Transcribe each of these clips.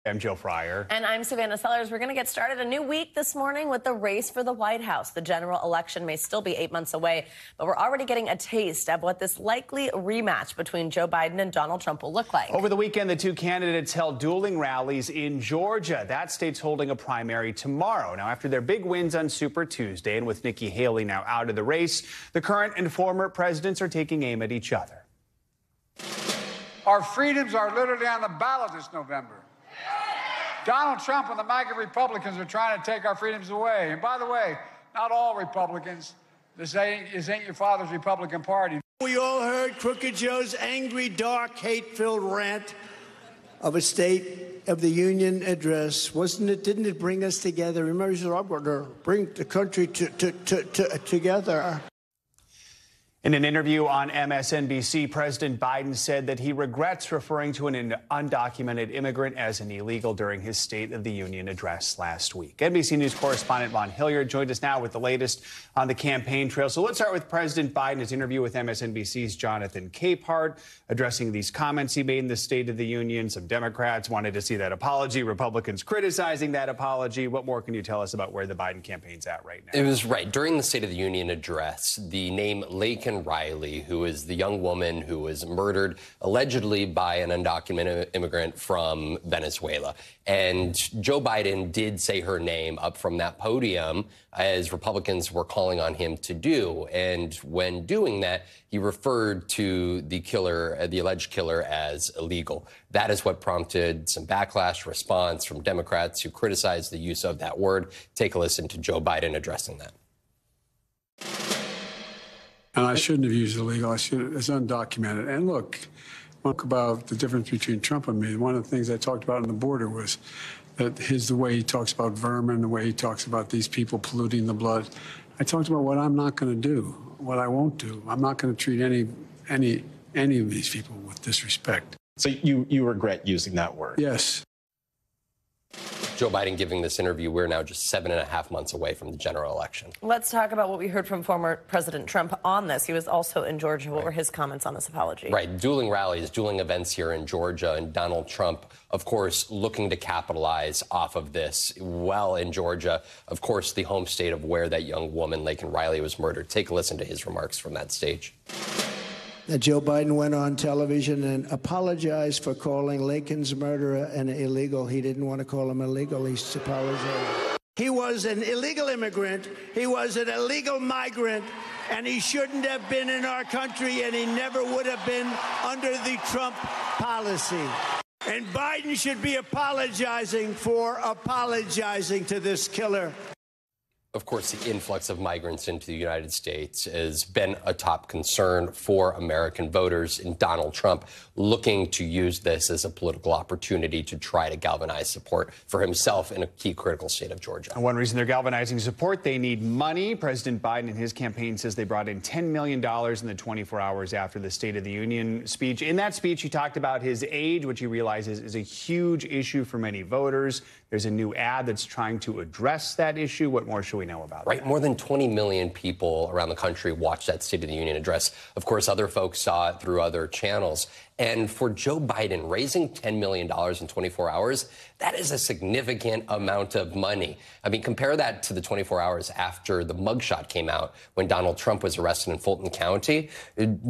I'm Joe Fryer. And I'm Savannah Sellers. We're going to get started a new week this morning with the race for the White House. The general election may still be 8 months away, but we're already getting a taste of what this likely rematch between Joe Biden and Donald Trump will look like. Over the weekend, the two candidates held dueling rallies in Georgia. That state's holding a primary tomorrow. Now, after their big wins on Super Tuesday and with Nikki Haley now out of the race, the current and former presidents are taking aim at each other. Our freedoms are literally on the ballot this November. Donald Trump and the MAGA Republicans are trying to take our freedoms away. And by the way, not all Republicans. This ain't your father's Republican Party. We all heard Crooked Joe's angry, dark, hate-filled rant of a State of the Union address. Didn't it bring us together? Remember, he said, I'm going to bring the country together. In an interview on MSNBC, President Biden said that he regrets referring to an undocumented immigrant as an illegal during his State of the Union address last week. NBC News correspondent Vaughn Hilliard joined us now with the latest on the campaign trail. So let's start with President Biden's interview with MSNBC's Jonathan Capehart, addressing these comments he made in the State of the Union. Some Democrats wanted to see that apology, Republicans criticizing that apology. What more can you tell us about where the Biden campaign's at right now? It was right. During the State of the Union address, the name Laken Riley, who is the young woman who was murdered allegedly by an undocumented immigrant from Venezuela. And Joe Biden did say her name up from that podium, as Republicans were calling on him to do. And when doing that, he referred to the killer, the alleged killer, as illegal. That is what prompted some backlash response from Democrats who criticized the use of that word. Take a listen to Joe Biden addressing that. And I shouldn't have used illegal. I should have, it's undocumented. And look about the difference between Trump and me. One of the things I talked about on the border was that the way he talks about vermin, the way he talks about these people polluting the blood. I talked about what I'm not going to do, what I won't do. I'm not going to treat any of these people with disrespect. So you regret using that word? Yes. Joe Biden giving this interview. We're now just 7.5 months away from the general election. Let's talk about what we heard from former President Trump on this. He was also in Georgia. What were his comments on this apology? Right. Dueling rallies, dueling events here in Georgia. And Donald Trump, of course, looking to capitalize off of this well in Georgia. Of course, the home state of where that young woman, Laken Riley, was murdered. Take a listen to his remarks from that stage. That Joe Biden went on television and apologized for calling Laken's murderer an illegal. He didn't want to call him illegal. He apologized. He was an illegal immigrant. He was an illegal migrant, and he shouldn't have been in our country, and he never would have been under the Trump policy. And Biden should be apologizing for apologizing to this killer. Of course, the influx of migrants into the United States has been a top concern for American voters, and Donald Trump looking to use this as a political opportunity to try to galvanize support for himself in a key critical state of Georgia. And one reason they're galvanizing support, they need money. President Biden in his campaign says they brought in $10 million in the 24 hours after the State of the Union speech. In that speech, he talked about his age, which he realizes is a huge issue for many voters. There's a new ad that's trying to address that issue. What more should we know about Right. that? More than 20 million people around the country watched that State of the Union address. Of course, other folks saw it through other channels. And for Joe Biden, raising $10 million in 24 hours, that is a significant amount of money. I mean, compare that to the 24 hours after the mugshot came out when Donald Trump was arrested in Fulton County.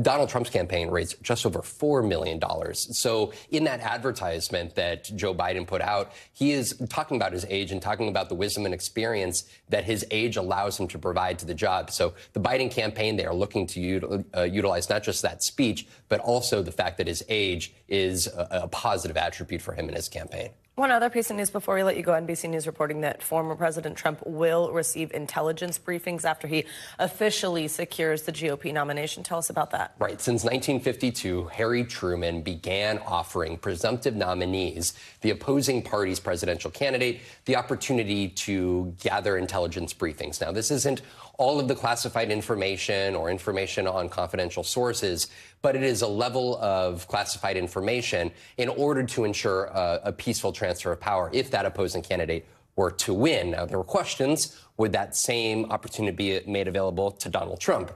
Donald Trump's campaign raised just over $4 million. So in that advertisement that Joe Biden put out, he is talking about his age and talking about the wisdom and experience that his age allows him to provide to the job. So the Biden campaign, they are looking to utilize not just that speech, but also the fact that his age is a positive attribute for him in his campaign. One other piece of news before we let you go. NBC News reporting that former President Trump will receive intelligence briefings after he officially secures the GOP nomination. Tell us about that. Right. Since 1952, Harry Truman began offering presumptive nominees, the opposing party's presidential candidate, the opportunity to gather intelligence briefings. Now, this isn't all of the classified information or information on confidential sources, but it is a level of classified information in order to ensure a peaceful transfer of power if that opposing candidate were to win. Now, there were questions, would that same opportunity be made available to Donald Trump,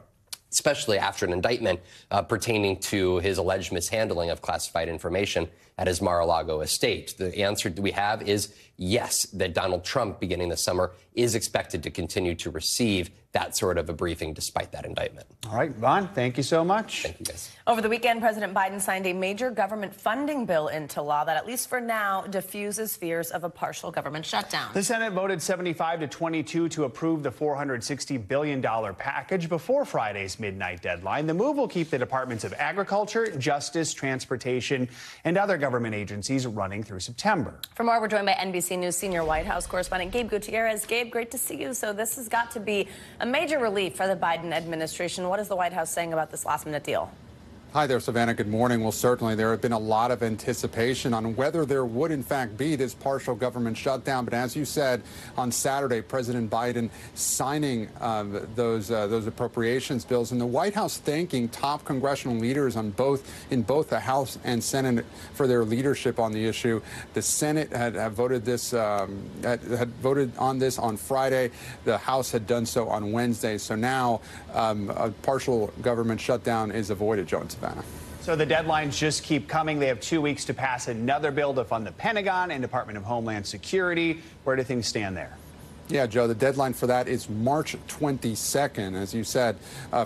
especially after an indictment pertaining to his alleged mishandling of classified information at his Mar-a-Lago estate. The answer we have is yes, that Donald Trump, beginning this summer, is expected to continue to receive that sort of a briefing despite that indictment. All right, Vaughn, thank you so much. Thank you, guys. Over the weekend, President Biden signed a major government funding bill into law that, at least for now, diffuses fears of a partial government shutdown. The Senate voted 75-22 to approve the $460 billion package before Friday's midnight deadline. The move will keep the Departments of Agriculture, Justice, Transportation, and other government agencies running through September. For more, we're joined by NBC News senior White House correspondent Gabe Gutierrez. Gabe, great to see you. So this has got to be a major relief for the Biden administration. What is the White House saying about this last-minute deal? Hi there, Savannah. Good morning. Well, certainly there have been a lot of anticipation on whether there would, in fact, be this partial government shutdown. But as you said, on Saturday, President Biden signing those appropriations bills, and the White House thanking top congressional leaders in both the House and Senate for their leadership on the issue. The Senate had voted on this on Friday. The House had done so on Wednesday. So now a partial government shutdown is avoided, Jones. So the deadlines just keep coming. They have 2 weeks to pass another bill to fund the Pentagon and Department of Homeland Security. Where do things stand there? Yeah, Joe, the deadline for that is March 22nd, as you said,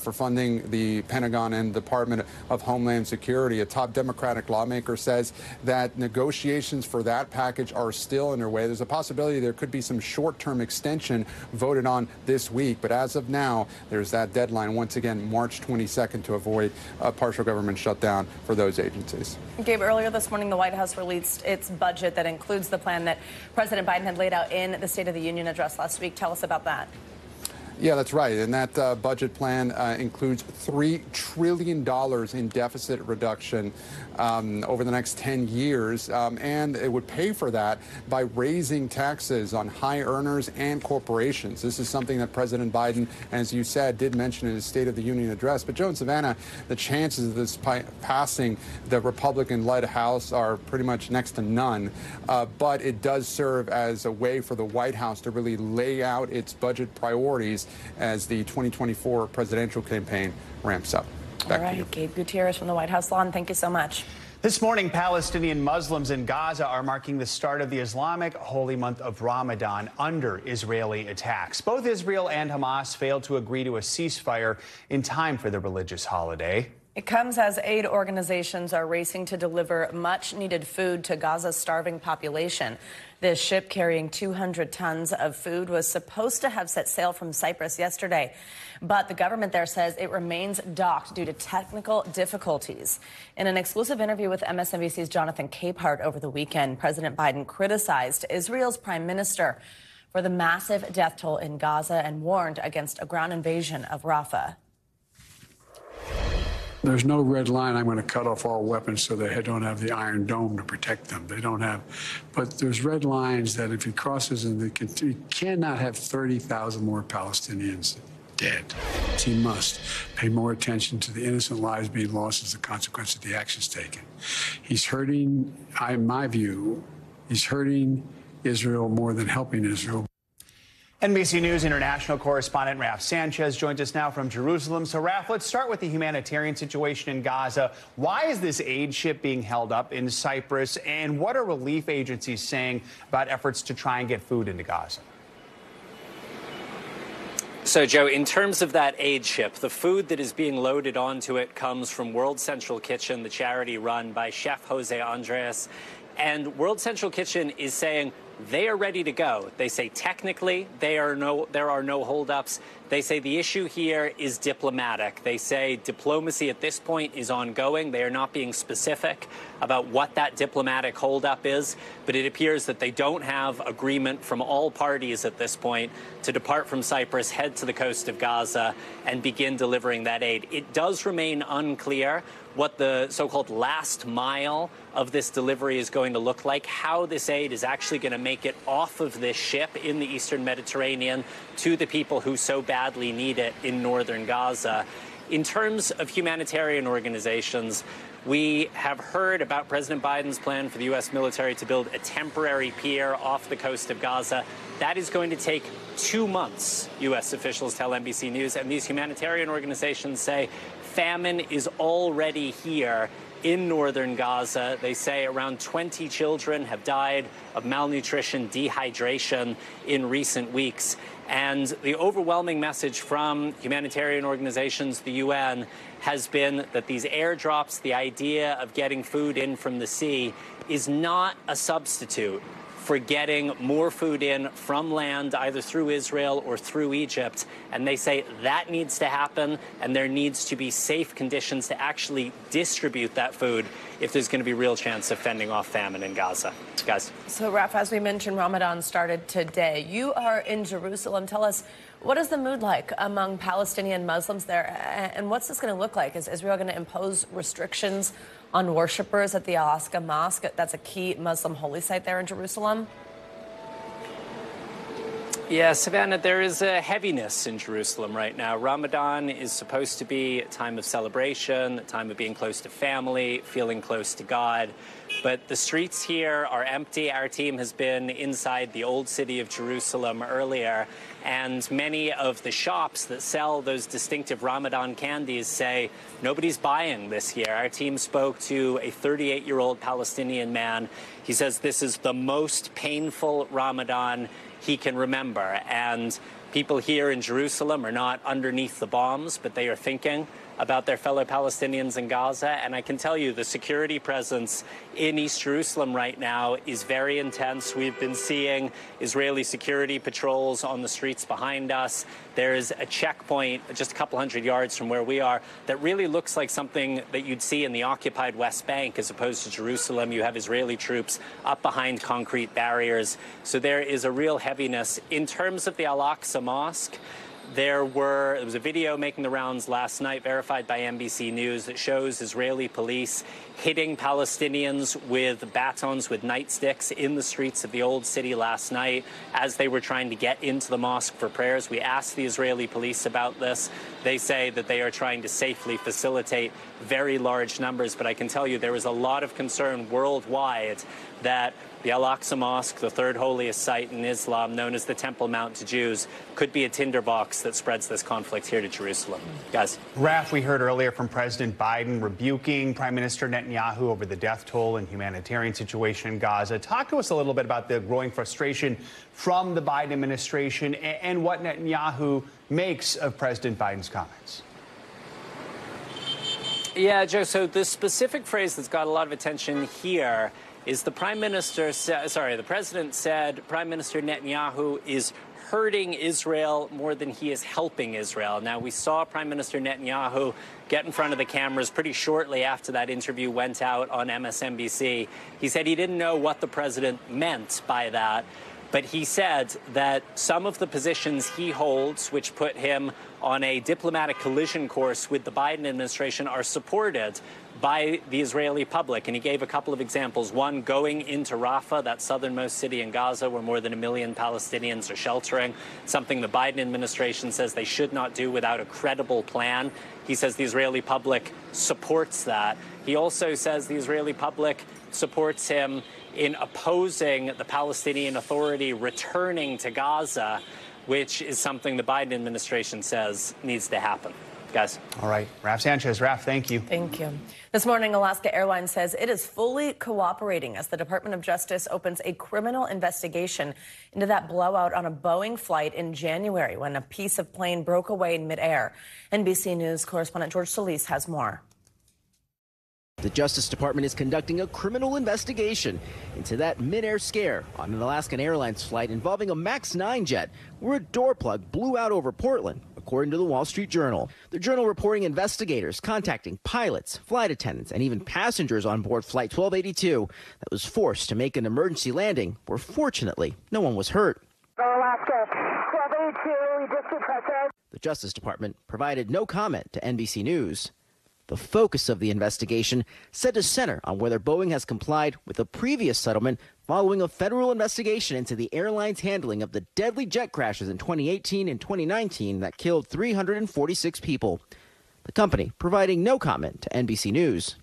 for funding the Pentagon and Department of Homeland Security. A top Democratic lawmaker says that negotiations for that package are still underway. There's a possibility there could be some short-term extension voted on this week. But as of now, there's that deadline, once again, March 22nd, to avoid a partial government shutdown for those agencies. Gabe, earlier this morning, the White House released its budget that includes the plan that President Biden had laid out in the State of the Union address last week. Tell us about that. Yeah, that's right. And that budget plan includes $3 trillion in deficit reduction over the next 10 years. And it would pay for that by raising taxes on high earners and corporations. This is something that President Biden, as you said, did mention in his State of the Union address. But Joe and Savannah, the chances of this passing the Republican-led House are pretty much next to none. But it does serve as a way for the White House to really lay out its budget priorities as the 2024 presidential campaign ramps up. Back to you. Gabe Gutierrez from the White House Lawn. Thank you so much. This morning, Palestinian Muslims in Gaza are marking the start of the Islamic holy month of Ramadan under Israeli attacks. Both Israel and Hamas failed to agree to a ceasefire in time for the religious holiday. It comes as aid organizations are racing to deliver much-needed food to Gaza's starving population. This ship carrying 200 tons of food was supposed to have set sail from Cyprus yesterday, but the government there says it remains docked due to technical difficulties. In an exclusive interview with MSNBC's Jonathan Capehart over the weekend, President Biden criticized Israel's prime minister for the massive death toll in Gaza and warned against a ground invasion of Rafah. There's no red line. I'm going to cut off all weapons so they don't have the Iron Dome to protect them. They don't have. But there's red lines that if he crosses, and he cannot have 30,000 more Palestinians dead. He must pay more attention to the innocent lives being lost as a consequence of the actions taken. He's hurting, in my view, he's hurting Israel more than helping Israel. NBC News international correspondent Raf Sanchez joins us now from Jerusalem. So, Raf, let's start with the humanitarian situation in Gaza. Why is this aid ship being held up in Cyprus? And what are relief agencies saying about efforts to try and get food into Gaza? So, Joe, in terms of that aid ship, the food that is being loaded onto it comes from World Central Kitchen, the charity run by Chef Jose Andres. And World Central Kitchen is saying they are ready to go. They say technically there are no holdups. They say the issue here is diplomatic. They say diplomacy at this point is ongoing. They are not being specific about what that diplomatic holdup is, but it appears that they don't have agreement from all parties at this point to depart from Cyprus, head to the coast of Gaza, and begin delivering that aid. It does remain unclear what the so-called last mile of this delivery is going to look like, how this aid is actually going to make it off of this ship in the eastern Mediterranean to the people who so badly need it in northern Gaza. In terms of humanitarian organizations, we have heard about President Biden's plan for the U.S. military to build a temporary pier off the coast of Gaza. That is going to take 2 months, U.S. officials tell NBC News, and these humanitarian organizations say famine is already here. in northern Gaza. They say around 20 children have died of malnutrition, dehydration in recent weeks. And the overwhelming message from humanitarian organizations, the UN, has been that these airdrops, the idea of getting food in from the sea, is not a substitute for getting more food in from land, either through Israel or through Egypt. And they say that needs to happen, and there needs to be safe conditions to actually distribute that food if there's going to be real chance of fending off famine in Gaza. Guys. So, Rafah, as we mentioned, Ramadan started today. You are in Jerusalem. Tell us, what is the mood like among Palestinian Muslims there? And what's this going to look like? Is Israel going to impose restrictions on worshippers at the Al-Aqsa Mosque? That's a key Muslim holy site there in Jerusalem. Yeah, Savannah, there is a heaviness in Jerusalem right now. Ramadan is supposed to be a time of celebration, a time of being close to family, feeling close to God. But the streets here are empty. Our team has been inside the old city of Jerusalem earlier, and many of the shops that sell those distinctive Ramadan candies say nobody's buying this year. Our team spoke to a 38-year-old Palestinian man. He says this is the most painful Ramadan he can remember. And people here in Jerusalem are not underneath the bombs, but they are thinking about their fellow Palestinians in Gaza. And I can tell you the security presence in East Jerusalem right now is very intense. We've been seeing Israeli security patrols on the streets behind us. There's a checkpoint just a couple hundred yards from where we are that really looks like something that you'd see in the occupied West Bank as opposed to Jerusalem. You have Israeli troops up behind concrete barriers. So there is a real heaviness. In terms of the Al-Aqsa Mosque, there was a video making the rounds last night, verified by NBC News, that shows Israeli police hitting Palestinians with batons, with nightsticks in the streets of the old city last night as they were trying to get into the mosque for prayers. We asked the Israeli police about this. They say that they are trying to safely facilitate very large numbers, but I can tell you there is a lot of concern worldwide that the Al-Aqsa Mosque, the third holiest site in Islam, known as the Temple Mount to Jews, could be a tinderbox that spreads this conflict here to Jerusalem. Guys. Raf, we heard earlier from President Biden rebuking Prime Minister Netanyahu over the death toll and humanitarian situation in Gaza. Talk to us a little bit about the growing frustration from the Biden administration and what Netanyahu makes of President Biden's comments. Yeah, Joe, so the specific phrase that's got a lot of attention here is the president said Prime Minister Netanyahu is hurting Israel more than he is helping Israel. Now, we saw Prime Minister Netanyahu get in front of the cameras pretty shortly after that interview went out on MSNBC. He said he didn't know what the president meant by that, but he said that some of the positions he holds, which put him on a diplomatic collision course with the Biden administration, are supported by the Israeli public. And he gave a couple of examples. One, going into Rafah, that southernmost city in Gaza where more than 1 million Palestinians are sheltering, something the Biden administration says they should not do without a credible plan. He says the Israeli public supports that. He also says the Israeli public supports him in opposing the Palestinian Authority returning to Gaza, which is something the Biden administration says needs to happen. Guys. All right. Raf Sanchez. Raf, thank you. Thank you. This morning, Alaska Airlines says it is fully cooperating as the Department of Justice opens a criminal investigation into that blowout on a Boeing flight in January when a piece of plane broke away in midair. NBC News correspondent George Solis has more. The Justice Department is conducting a criminal investigation into that mid-air scare on an Alaskan Airlines flight involving a MAX 9 jet where a door plug blew out over Portland, according to the Wall Street Journal. The Journal reporting investigators contacting pilots, flight attendants, and even passengers on board Flight 1282 that was forced to make an emergency landing where, fortunately, no one was hurt. Alaska 1282, district pressure. The Justice Department provided no comment to NBC News. The focus of the investigation said to center on whether Boeing has complied with a previous settlement following a federal investigation into the airline's handling of the deadly jet crashes in 2018 and 2019 that killed 346 people. The company providing no comment to NBC News.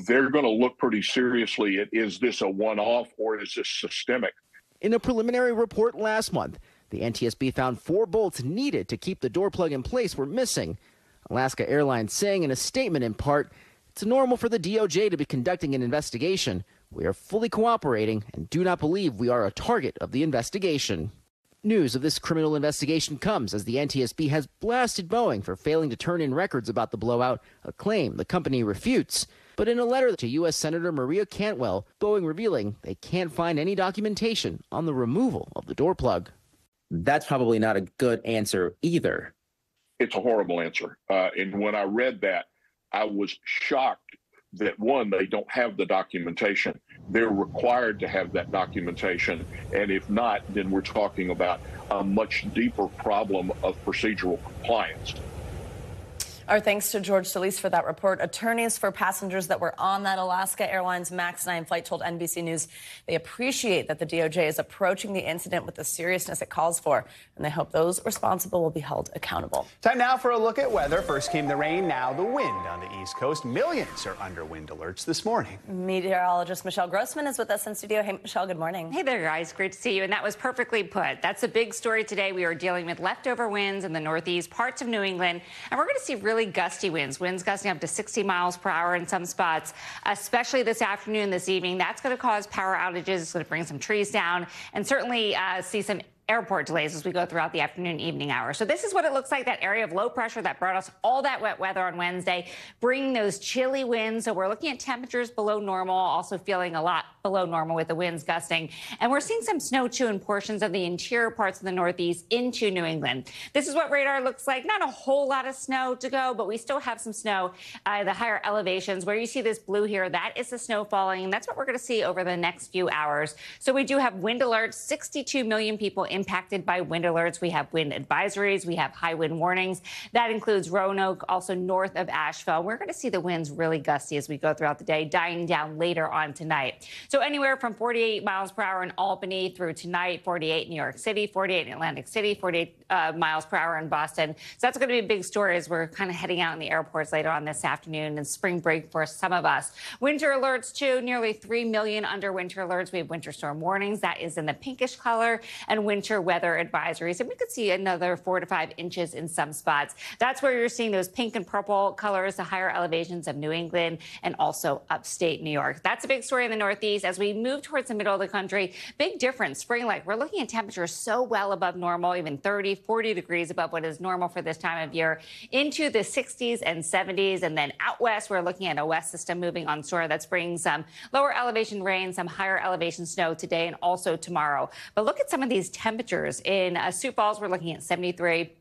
They're going to look pretty seriously at, is this a one-off or is this systemic? In a preliminary report last month, the NTSB found 4 bolts needed to keep the door plug in place were missing. Alaska Airlines saying in a statement in part, It's normal for the DOJ to be conducting an investigation. We are fully cooperating and do not believe we are a target of the investigation. News of this criminal investigation comes as the NTSB has blasted Boeing for failing to turn in records about the blowout, a claim the company refutes. But in a letter to U.S. Senator Maria Cantwell, Boeing revealing they can't find any documentation on the removal of the door plug. That's probably not a good answer either. It's a horrible answer. And when I read that, I was shocked that, one, they don't have the documentation. They're required to have that documentation. And if not, then we're talking about a much deeper problem of procedural compliance. Our thanks to George Solis for that report. Attorneys for passengers that were on that Alaska Airlines MAX 9 flight told NBC News they appreciate that the DOJ is approaching the incident with the seriousness it calls for, and they hope those responsible will be held accountable. Time now for a look at weather. First came the rain, now the wind on the East Coast. Millions are under wind alerts this morning. Meteorologist Michelle Grossman is with us in studio. Hey, Michelle, good morning. Hey there, guys. Great to see you. And that was perfectly put. That's a big story today. We are dealing with leftover winds in the Northeast, parts of New England, and we're going to see really gusty winds gusting up to 60 miles per hour in some spots, especially this afternoon, this evening. That's going to cause power outages. It's going to bring some trees down and certainly see some airport delays as we go throughout the afternoon, evening hours. So this is what it looks like, that area of low pressure that brought us all that wet weather on Wednesday, bringing those chilly winds. So we're looking at temperatures below normal, also feeling a lot below normal with the winds gusting. And we're seeing some snow, too, in portions of the interior parts of the Northeast into New England. This is what radar looks like. Not a whole lot of snow to go, but we still have some snow at the higher elevations. Where you see this blue here, that is the snow falling. And that's what we're going to see over the next few hours. So we do have wind alerts, 62 million people impacted by wind alerts. We have wind advisories. We have high wind warnings. That includes Roanoke, also north of Asheville. We're going to see the winds really gusty as we go throughout the day, dying down later on tonight. So anywhere from 48 miles per hour in Albany through tonight, 48 in New York City, 48 in Atlantic City, 48 miles per hour in Boston. So that's going to be a big story as we're kind of heading out in the airports later on this afternoon and spring break for some of us. Winter alerts, too, nearly 3 million under winter alerts. We have winter storm warnings. That is in the pinkish color, and winter weather advisories. And we could see another 4 to 5 inches in some spots. That's where you're seeing those pink and purple colors, the higher elevations of New England and also upstate New York. That's a big story in the Northeast. As we move towards the middle of the country, big difference. Spring-like, we're looking at temperatures so well above normal, even 30, 40 degrees above what is normal for this time of year, into the 60s and 70s. And then out west, we're looking at a west system moving on shore that's bringing some lower elevation rain, some higher elevation snow today and also tomorrow. But look at some of these temperatures. In Sioux Falls, we're looking at 73.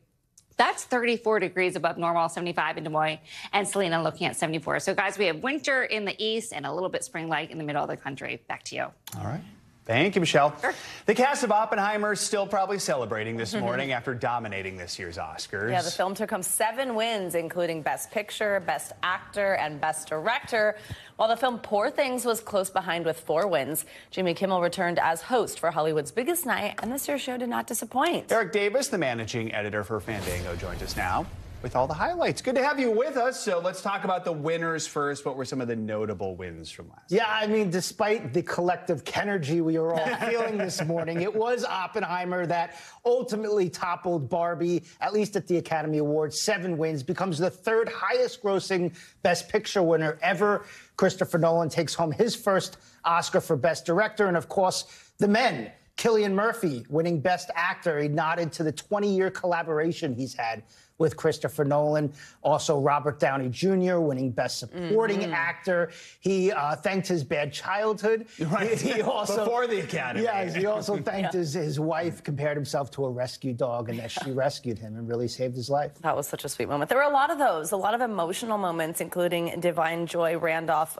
That's 34 degrees above normal, 75 in Des Moines, and Salina looking at 74. So, guys, we have winter in the east and a little bit spring-like in the middle of the country. Back to you. All right. Thank you, Michelle. Sure. The cast of Oppenheimer is still probably celebrating this morning after dominating this year's Oscars. Yeah, the film took home 7 wins, including Best Picture, Best Actor, and Best Director, while the film Poor Things was close behind with 4 wins. Jimmy Kimmel returned as host for Hollywood's biggest night, and this year's show did not disappoint. Eric Davis, the managing editor for Fandango, joins us now with all the highlights. Good to have you with us. So let's talk about the winners first. What were some of the notable wins from last night? Yeah, I mean, despite the collective Kenergy we were all feeling this morning, it was Oppenheimer that ultimately toppled Barbie, at least at the Academy Awards. 7 wins, becomes the 3rd highest grossing Best Picture winner ever. Christopher Nolan takes home his first Oscar for Best Director. And of course, the men. Cillian Murphy winning Best Actor. He nodded to the 20-year collaboration he's had with Christopher Nolan. Also, Robert Downey Jr. winning Best Supporting Actor. He thanked his bad childhood. Right. He also, before the Academy. Yes, he also thanked his wife, compared himself to a rescue dog, and that she rescued him and really saved his life. That was such a sweet moment. There were a lot of those, a lot of emotional moments, including Divine Joy Randolph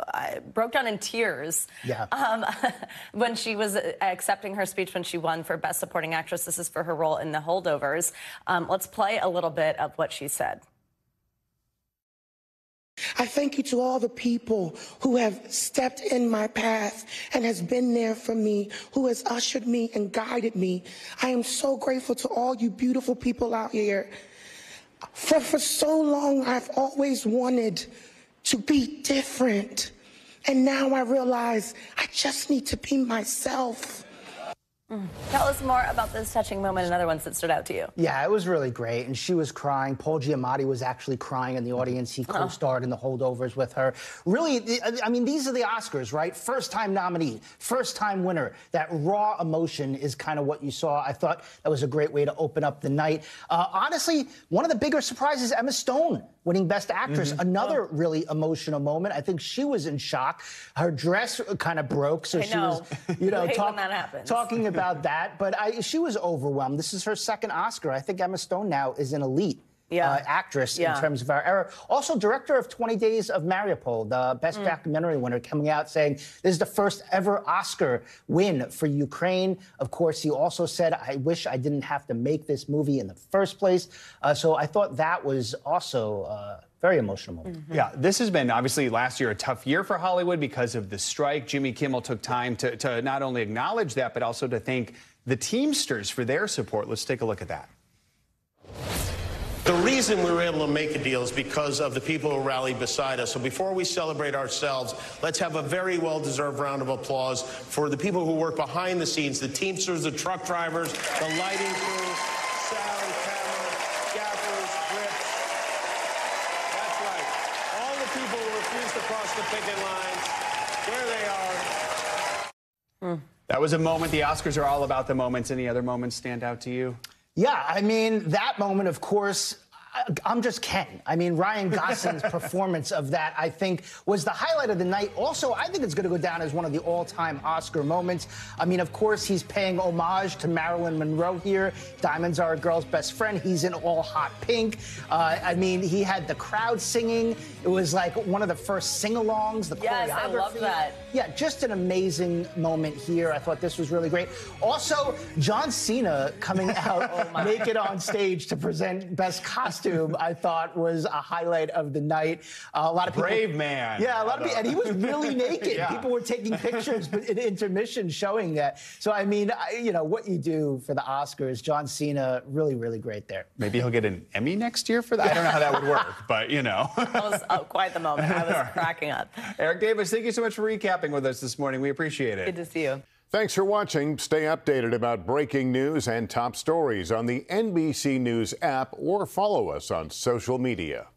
broke down in tears when she was accepting her speech when she won for Best Supporting Actress. This is for her role in The Holdovers. Let's play a little bit of what she said. I thank you to all the people who have stepped in my path and has been there for me, who has ushered me and guided me. I am so grateful to all you beautiful people out here. For so long, I've always wanted to be different. And now I realize I just need to be myself. Tell us more about this touching moment and other ones that stood out to you. Yeah, it was really great, and she was crying. Paul Giamatti was actually crying in the audience. He co-starred in The Holdovers with her. Really, I mean, these are the Oscars, right? First-time nominee, first-time winner. That raw emotion is kind of what you saw. I thought that was a great way to open up the night. Honestly, one of the bigger surprises, Emma Stone winning Best Actress. Another really emotional moment. I think she was in shock. Her dress kind of broke, so she was, you know, talking about that. But she was overwhelmed. This is her second Oscar. I think Emma Stone now is an elite actress in terms of our era. Also, director of 20 Days of Mariupol, the Best Documentary winner, coming out saying this is the first ever Oscar win for Ukraine. Of course, he also said, I wish I didn't have to make this movie in the first place. So I thought that was also very emotional moment. Yeah, this has been obviously last year a tough year for Hollywood because of the strike. Jimmy Kimmel took time to not only acknowledge that, but also to thank the Teamsters for their support. Let's take a look at that. The reason we were able to make a deal is because of the people who rallied beside us. So before we celebrate ourselves, let's have a very well-deserved round of applause for the people who work behind the scenes, the Teamsters, the truck drivers, the lighting crew, sound, camera, gaffers, grips. That's right. All the people who refused to cross the picket lines, there they are. That was a moment. The Oscars are all about the moments. Any other moments stand out to you? Yeah, I mean, that moment, of course, I'm just Ken. I mean, Ryan Gosling's performance of that, I think, was the highlight of the night. Also, I think it's going to go down as one of the all-time Oscar moments. I mean, of course, he's paying homage to Marilyn Monroe here. Diamonds Are a Girl's Best Friend. He's in all hot pink. I mean, he had the crowd singing. It was like one of the first sing-alongs, the choreography. Yes, I love that. Yeah, just an amazing moment here. I thought this was really great. Also, John Cena coming out naked on stage to present Best Costume, I thought was a highlight of the night. A lot of people, brave man. Yeah, a lot of people, and he was really naked. People were taking pictures in intermission showing that. So, I mean, you know, what you do for the Oscars, John Cena, really, really great there. Maybe he'll get an Emmy next year for that. I don't know how that would work, but, you know. That was quite the moment. I was cracking up. Eric Davis, thank you so much for recapping with us this morning. We appreciate it. Good to see you. Thanks for watching. Stay updated about breaking news and top stories on the NBC News app or follow us on social media.